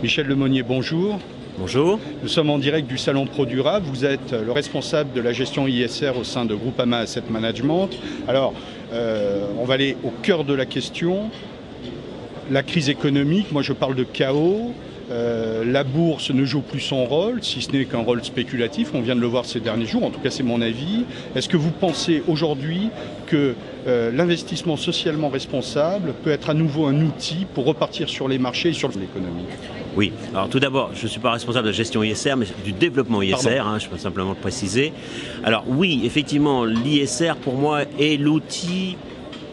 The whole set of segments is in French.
Michel Lemonnier, bonjour. Bonjour. Nous sommes en direct du Salon Pro Durable. Vous êtes le responsable de la gestion ISR au sein de Groupama Asset Management. Alors, on va aller au cœur de la question. La crise économique, moi je parle de chaos. La bourse ne joue plus son rôle, si ce n'est qu'un rôle spéculatif. On vient de le voir ces derniers jours, en tout cas c'est mon avis. Est-ce que vous pensez aujourd'hui que l'investissement socialement responsable peut être à nouveau un outil pour repartir sur les marchés et sur l'économie? Oui, alors tout d'abord, je ne suis pas responsable de la gestion ISR, mais du développement ISR, je peux simplement le préciser. Alors oui, effectivement, l'ISR pour moi est l'outil,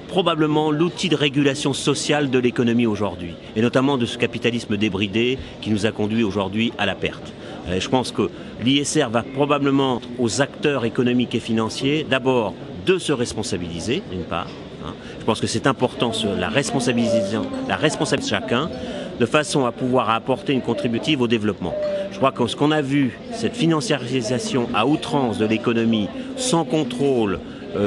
probablement l'outil de régulation sociale de l'économie aujourd'hui, et notamment de ce capitalisme débridé qui nous a conduit aujourd'hui à la perte. Je pense que l'ISR va probablement aux acteurs économiques et financiers, d'abord de se responsabiliser, d'une part. Je pense que c'est important sur la responsabilisation, la responsabilité de chacun, de façon à pouvoir apporter une contributive au développement. Je crois que ce qu'on a vu, cette financiarisation à outrance de l'économie, sans contrôle,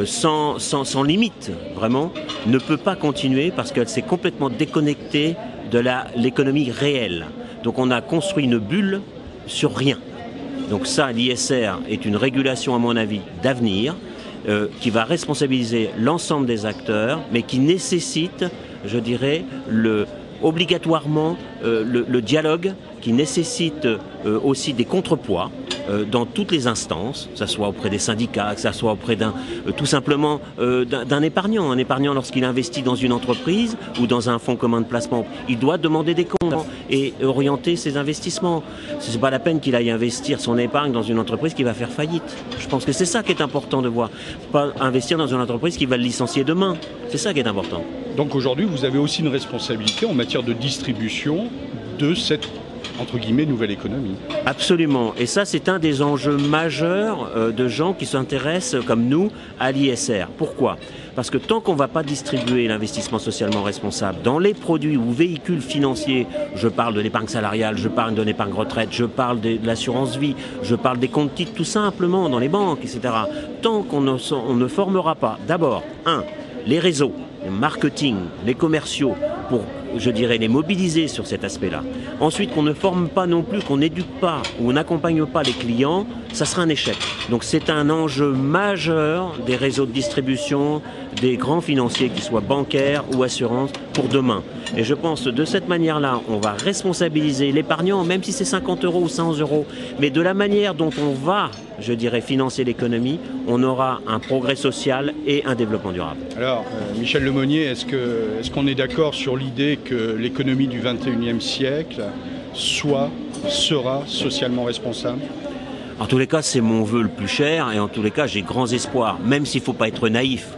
sans limite, vraiment, ne peut pas continuer parce qu'elle s'est complètement déconnectée de l'économie réelle. Donc on a construit une bulle sur rien. Donc ça, l'ISR est une régulation, à mon avis, d'avenir, qui va responsabiliser l'ensemble des acteurs, mais qui nécessite, je dirais, obligatoirement le dialogue, qui nécessite aussi des contrepoids dans toutes les instances, que ce soit auprès des syndicats, que ce soit auprès tout simplement d'un épargnant. Un épargnant, lorsqu'il investit dans une entreprise ou dans un fonds commun de placement, il doit demander des comptes et orienter ses investissements. Ce n'est pas la peine qu'il aille investir son épargne dans une entreprise qui va faire faillite. Je pense que c'est ça qui est important de voir. Pas investir dans une entreprise qui va le licencier demain. C'est ça qui est important. Donc aujourd'hui, vous avez aussi une responsabilité en matière de distribution de cette, entre guillemets, nouvelle économie. Absolument. Et ça, c'est un des enjeux majeurs de gens qui s'intéressent, comme nous, à l'ISR. Pourquoi ? Parce que tant qu'on ne va pas distribuer l'investissement socialement responsable dans les produits ou véhicules financiers, je parle de l'épargne salariale, je parle de l'épargne retraite, je parle de l'assurance vie, je parle des comptes titres tout simplement dans les banques, etc. Tant qu'on ne formera pas, d'abord, les réseaux, le marketing, les commerciaux, pour, je dirais, les mobiliser sur cet aspect-là. Ensuite, qu'on ne forme pas non plus, qu'on n'éduque pas ou n'accompagne pas les clients, ça sera un échec. Donc c'est un enjeu majeur des réseaux de distribution, des grands financiers, qu'ils soient bancaires ou assurances, pour demain. Et je pense que de cette manière-là, on va responsabiliser l'épargnant, même si c'est 50 € ou 100 €, mais de la manière dont on va, je dirais, financer l'économie, on aura un progrès social et un développement durable. Alors, Michel Lemonnier, est-ce qu'on est d'accord sur l'idée que l'économie du 21e siècle sera socialement responsable? En tous les cas, c'est mon vœu le plus cher, et en tous les cas, j'ai grands espoirs, même s'il ne faut pas être naïf.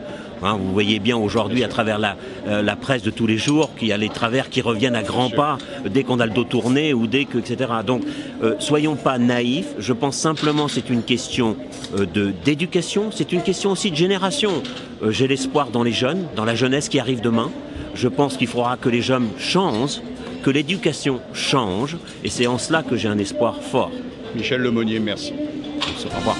Vous voyez bien aujourd'hui à travers la presse de tous les jours qu'il y a les travers qui reviennent à grands pas dès qu'on a le dos tourné ou etc. Donc soyons pas naïfs, je pense simplement que c'est une question d'éducation, c'est une question aussi de génération. J'ai l'espoir dans les jeunes, dans la jeunesse qui arrive demain. Je pense qu'il faudra que les jeunes changent, que l'éducation change, et c'est en cela que j'ai un espoir fort. Michel Lemonnier, merci. Au revoir.